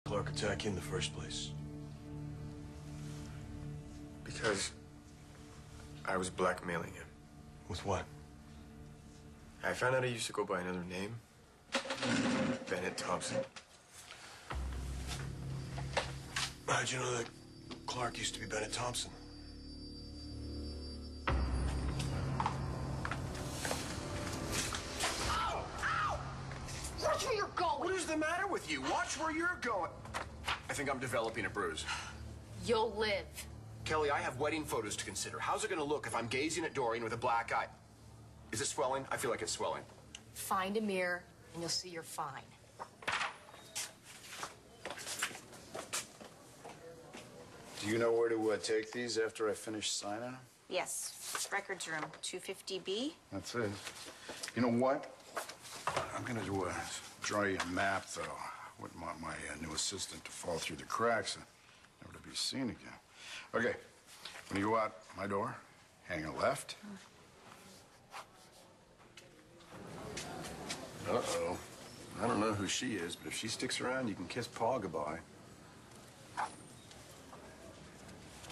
Clark attack you in the first place? Because I was blackmailing him. With what? I found out he used to go by another name. Bennett Thompson. How'd you know that Clark used to be Bennett Thompson? Ow! Ow! Watch where you're going! What is the matter with you? Watch where you're going. I think I'm developing a bruise. You'll live. Kelly, I have wedding photos to consider. How's it gonna look if I'm gazing at Dorian with a black eye? Is it swelling? I feel like it's swelling. Find a mirror, and you'll see you're fine. Do you know where to take these after I finish signing them? Yes, records room, 250B. That's it. You know what? I'm gonna draw you a map, though. I wouldn't want my new assistant to fall through the cracks and never to be seen again. Okay, when you go out my door, hang a left. Uh-oh. I don't know who she is, but if she sticks around, you can kiss Paul goodbye.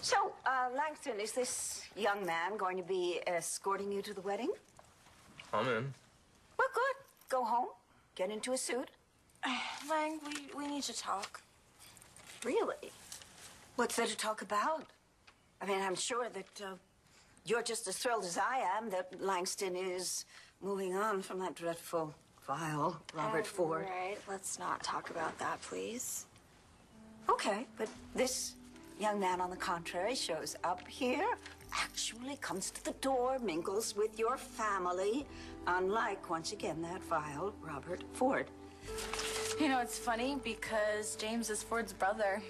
So, Langston, is this young man going to be escorting you to the wedding? I'm in. Well, good. Go home, get into a suit. Lang, we need to talk. Really? What's there to talk about? I mean, I'm sure that you're just as thrilled as I am that Langston is moving on from that dreadful, vile Robert Ford. Right, let's not talk about that, please. Okay, but this young man, on the contrary, shows up here, actually comes to the door, mingles with your family, unlike, once again, that vile Robert Ford. You know, it's funny because James is Ford's brother.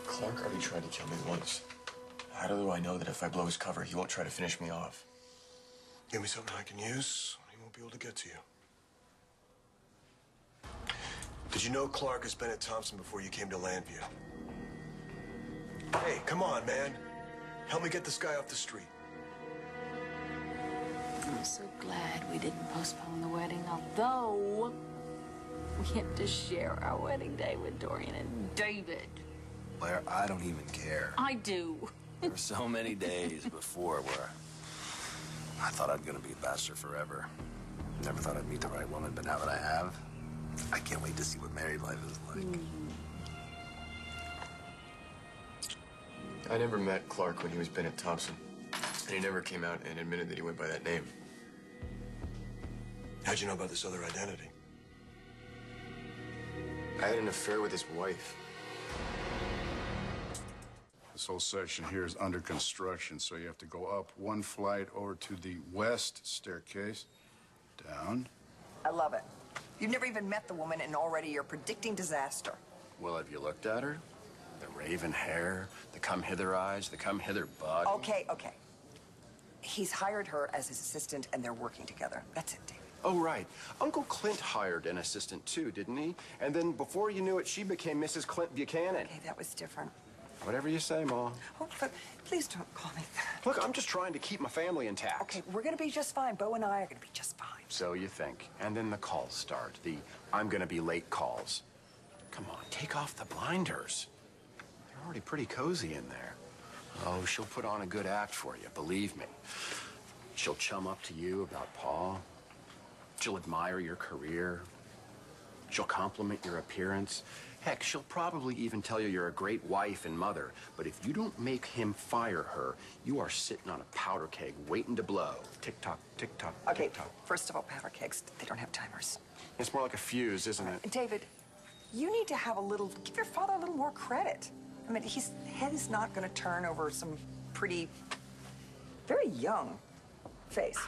Clark already tried to kill me once. How do I know that if I blow his cover, he won't try to finish me off? Give me something I can use. He won't be able to get to you. Did you know Clark as Bennett Thompson before you came to Landview? Hey, come on, man. Help me get this guy off the street. I'm so glad we didn't postpone the wedding, although we have to share our wedding day with Dorian and David. Blair, I don't even care. I do. There were so many days before where I thought I'd gonna be a bachelor forever. Never thought I'd meet the right woman, but now that I have, I can't wait to see what married life is like. I never met Clark when he was Bennett Thompson. And he never came out and admitted that he went by that name. How'd you know about this other identity? I had an affair with his wife. This whole section here is under construction, so you have to go up one flight over to the west staircase, down. I love it. You've never even met the woman, and already you're predicting disaster. Well, have you looked at her? The raven hair, the come-hither eyes, the come-hither body. Okay. He's hired her as his assistant, and they're working together. That's it, David. Oh, right. Uncle Clint hired an assistant, too, didn't he? And then before you knew it, she became Mrs. Clint Buchanan. Okay, that was different. Whatever you say, Ma. Oh, but please don't call me that. Look, I'm just trying to keep my family intact. Okay, we're gonna be just fine. Bo and I are gonna be just fine. So you think. And then the calls start. The I'm gonna be late calls. Come on, take off the blinders. They're already pretty cozy in there. Oh, she'll put on a good act for you, believe me. She'll chum up to you about Paul. She'll admire your career. She'll compliment your appearance. Heck, she'll probably even tell you you're a great wife and mother. But if you don't make him fire her, you are sitting on a powder keg waiting to blow. Tick-tock, tick-tock, Okay, tick-tock. first of all, powder kegs, they don't have timers. It's more like a fuse, isn't it? David, you need to have give your father a little more credit. I mean, his head is not gonna turn over some pretty, very young face.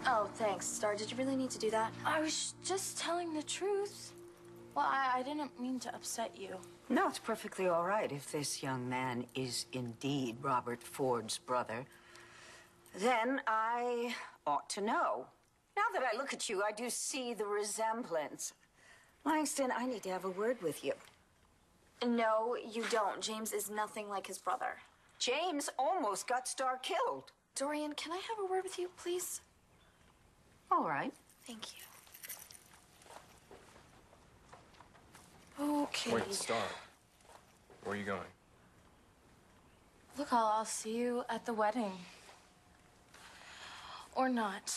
Oh, thanks, Star. Did you really need to do that? I was just telling the truth. Well, I didn't mean to upset you. No, it's perfectly all right if this young man is indeed Robert Ford's brother. Then I ought to know. Now that I look at you, I do see the resemblance. Langston, I need to have a word with you. No, you don't. James is nothing like his brother. James almost got Star killed. Dorian, can I have a word with you, please? All right. Thank you. Okay. Wait, stop. Where are you going? Look, I'll see you at the wedding. Or not.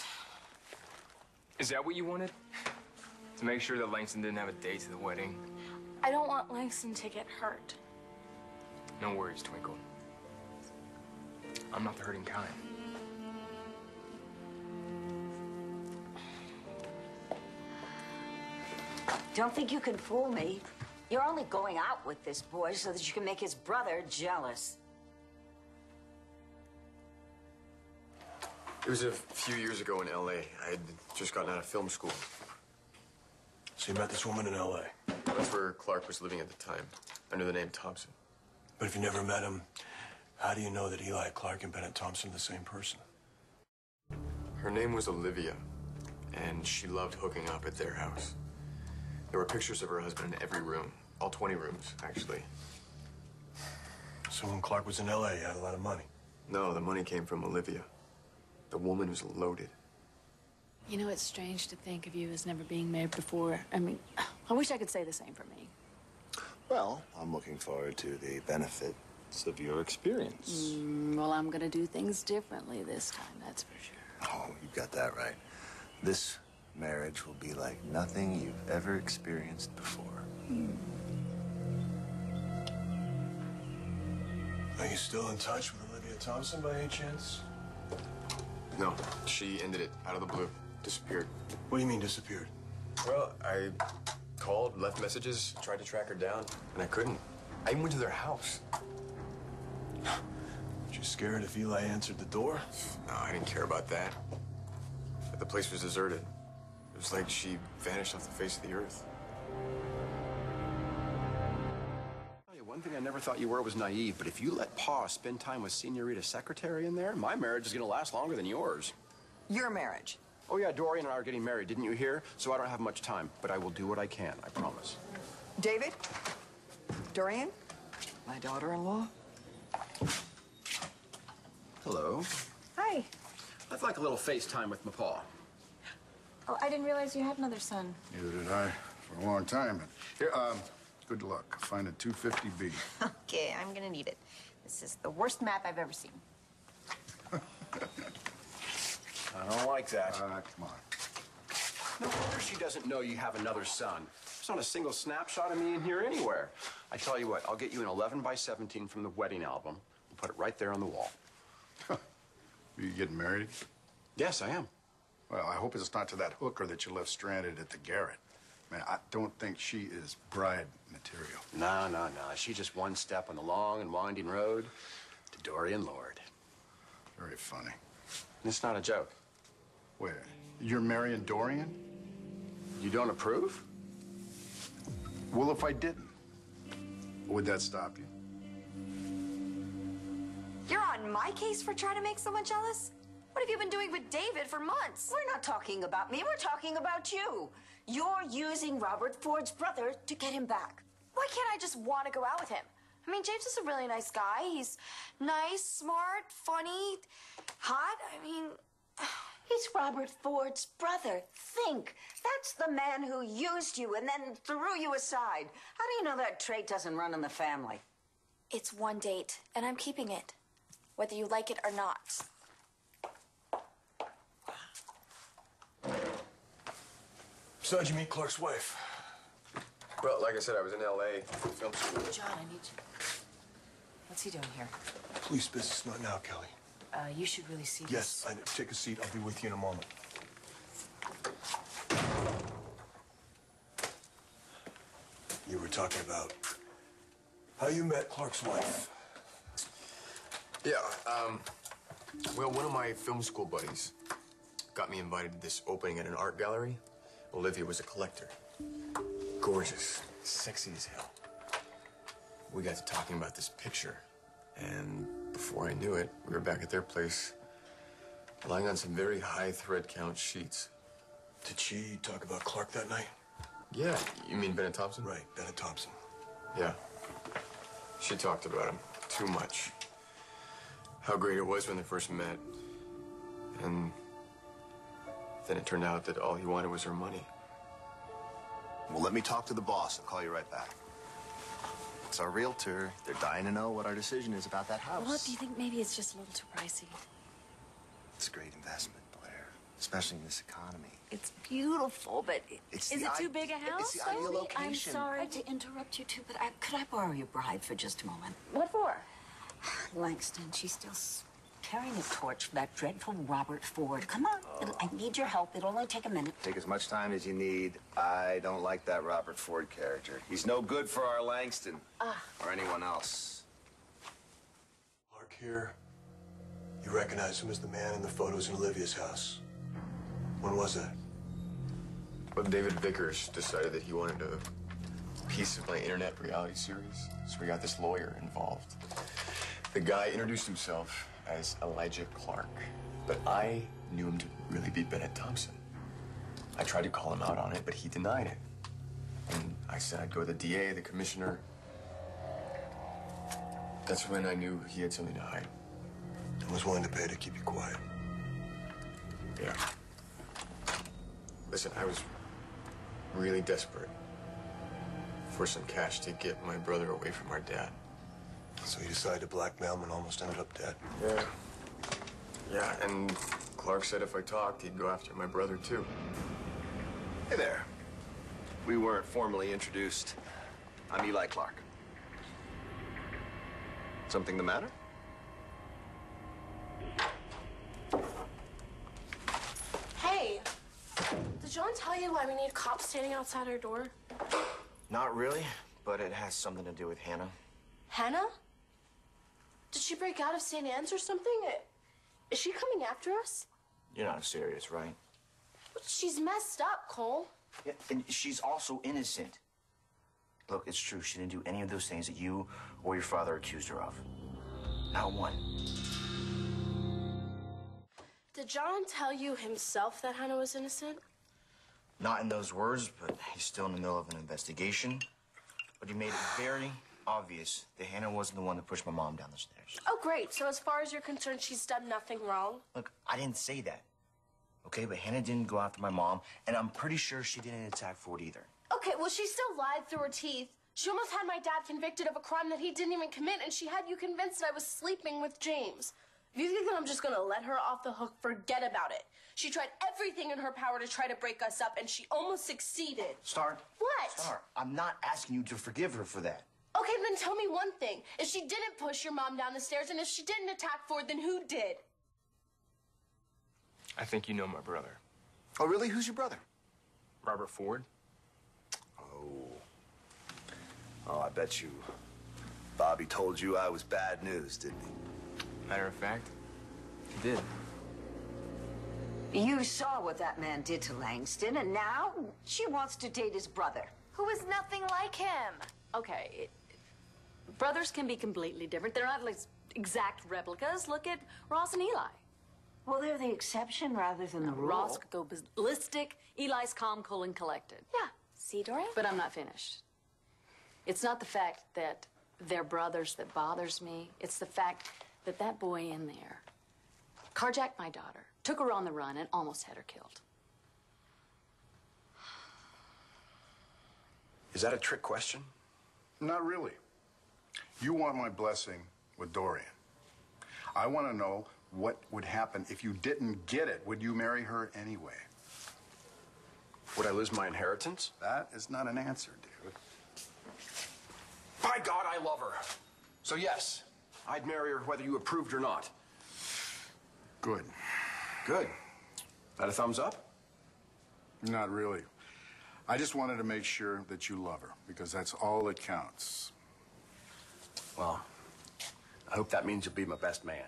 Is that what you wanted? To make sure that Langston didn't have a date to the wedding? I don't want Langston to get hurt. No worries, Twinkle. I'm not the hurting kind. Don't think you can fool me. You're only going out with this boy so that you can make his brother jealous. It was a few years ago in L.A. I had just gotten out of film school. So you met this woman in L.A.? That's where Clark was living at the time, under the name Thompson. But if you never met him, how do you know that Eli Clark and Bennett Thompson are the same person? Her name was Olivia, and she loved hooking up at their house. There were pictures of her husband in every room. All 20 rooms, actually. So when Clark was in L.A., he had a lot of money? No, the money came from Olivia. The woman was loaded. You know, it's strange to think of you as never being married before. I mean, I wish I could say the same for me. Well, I'm looking forward to the benefits of your experience. Well, I'm gonna do things differently this time, that's for sure. Oh, you got that right. This marriage will be like nothing you've ever experienced before. Are you still in touch with Olivia Thompson by any chance? No, she ended it out of the blue. Disappeared. What do you mean disappeared? Well, I called, left messages, tried to track her down, and I couldn't. I even went to their house. Weren't you scared if Eli answered the door? No, I didn't care about that. But the place was deserted. It was like she vanished off the face of the earth. One thing I never thought you were was naive, but if you let Pa spend time with Senorita's secretary in there, my marriage is going to last longer than yours. Your marriage. Oh, yeah, Dorian and I are getting married, didn't you hear? So I don't have much time, but I will do what I can, I promise. David? Dorian? My daughter-in-law? Hello. Hi. I'd like a little FaceTime with my pa. Oh, I didn't realize you had another son. Neither did I for a long time. But here, good luck. Find a 250B. Okay, I'm gonna need it. This is the worst map I've ever seen. I don't like that. Come on. No wonder she doesn't know you have another son. There's not a single snapshot of me in here anywhere. I tell you what, I'll get you an 11 by 17 from the wedding album. We'll put it right there on the wall. Are you getting married? Yes, I am. Well, I hope it's not to that hooker that you left stranded at the Garret. Man, I don't think she is bride material. No. She's just one step on the long and winding road to Dorian Lord. Very funny. It's not a joke. Wait, you're marrying Dorian? You don't approve? Well, if I didn't, would that stop you? You're on my case for trying to make someone jealous? What have you been doing with David for months? We're not talking about me, we're talking about you. You're using Robert Ford's brother to get him back. Why can't I just want to go out with him? I mean, James is a really nice guy. He's nice, smart, funny, hot. I mean... He's Robert Ford's brother. Think, that's the man who used you and then threw you aside. How do you know that trait doesn't run in the family? It's one date, and I'm keeping it, whether you like it or not. So how'd you meet Clark's wife? Well, like I said, I was in L.A. for film school. John, I need you. What's he doing here? Police business, not now, Kelly. You should really see Yes, take a seat. I'll be with you in a moment. You were talking about how you met Clark's wife. Yeah, well, one of my film school buddies got me invited to this opening at an art gallery. Olivia was a collector. Gorgeous, sexy as hell. We got to talking about this picture, and before I knew it, we were back at their place, lying on some very high thread count sheets. Did she talk about Clark that night? Yeah, you mean Bennett Thompson? Right, Bennett Thompson. Yeah. She talked about him too much. How great it was when they first met. And Then it turned out that all he wanted was her money. Well, let me talk to the boss. I'll call you right back. It's our realtor. They're dying to know what our decision is about that house. Well, do you think maybe it's just a little too pricey? It's a great investment, Blair, especially in this economy. It's beautiful, but Is it too big a house? It's the ideal location. I'm sorry to interrupt you too, but could I borrow your bride for just a moment? What for? Langston, she's still carrying a torch for that dreadful Robert Ford. Come on, I need your help. It'll only take a minute. Take as much time as you need. I don't like that Robert Ford character. He's no good for our Langston or anyone else. Clark here. You recognize him as the man in the photos in Olivia's house. When was that? Well, David Vickers decided that he wanted a piece of my internet reality series, so we got this lawyer involved. The guy introduced himself as Elijah Clark, but I knew him to really be Bennett Thompson. I tried to call him out on it, but he denied it. And I said I'd go to the DA, the commissioner. That's when I knew he had something to hide. I was willing to pay to keep you quiet. Yeah. Listen, I was really desperate for some cash to get my brother away from our dad. So you decided to blackmail him and almost ended up dead. Yeah. Yeah, and Clark said if I talked, he'd go after my brother, too. Hey there. We weren't formally introduced. I'm Eli Clark. Something the matter? Hey, did John tell you why we need cops standing outside our door? Not really, but it has something to do with Hannah. Hannah? Did she break out of St. Anne's or something? Is she coming after us? You're not serious, right? She's messed up, Cole. Yeah, and she's also innocent. Look, it's true. She didn't do any of those things that you or your father accused her of. Not one. Did John tell you himself that Hannah was innocent? Not in those words, but he's still in the middle of an investigation. But he made it very obvious that Hannah wasn't the one that pushed my mom down the stairs. Oh, great. So as far as you're concerned, she's done nothing wrong? Look, I didn't say that. Okay, but Hannah didn't go after my mom, and I'm pretty sure she didn't attack Ford either. Okay, well, she still lied through her teeth. She almost had my dad convicted of a crime that he didn't even commit, and she had you convinced that I was sleeping with James. If you think that I'm just gonna let her off the hook, forget about it. She tried everything in her power to try to break us up, and she almost succeeded. Star? What? Star, I'm not asking you to forgive her for that. Okay, then tell me one thing. If she didn't push your mom down the stairs, and if she didn't attack Ford, then who did? I think you know my brother. Oh, really? Who's your brother? Robert Ford? Oh, I bet you Bobby told you I was bad news, didn't he? Matter of fact, he did. You saw what that man did to Langston, and now she wants to date his brother. Who is nothing like him? Okay, brothers can be completely different. They're not like exact replicas. Look at Ross and Eli. Well, they're the exception rather than the rule. Ross could go ballistic. Eli's calm, cool, and collected. Yeah. See, Dorian? But I'm not finished. It's not the fact that they're brothers that bothers me. It's the fact that that boy in there carjacked my daughter, took her on the run, and almost had her killed. Is that a trick question? Not really. You want my blessing with Dorian. I want to know what would happen if you didn't get it. Would you marry her anyway? Would I lose my inheritance? That is not an answer, David. By God, I love her. So yes, I'd marry her whether you approved or not. Good. Good. That a thumbs up? Not really. I just wanted to make sure that you love her, because that's all that counts. Well, I hope that means you'll be my best man.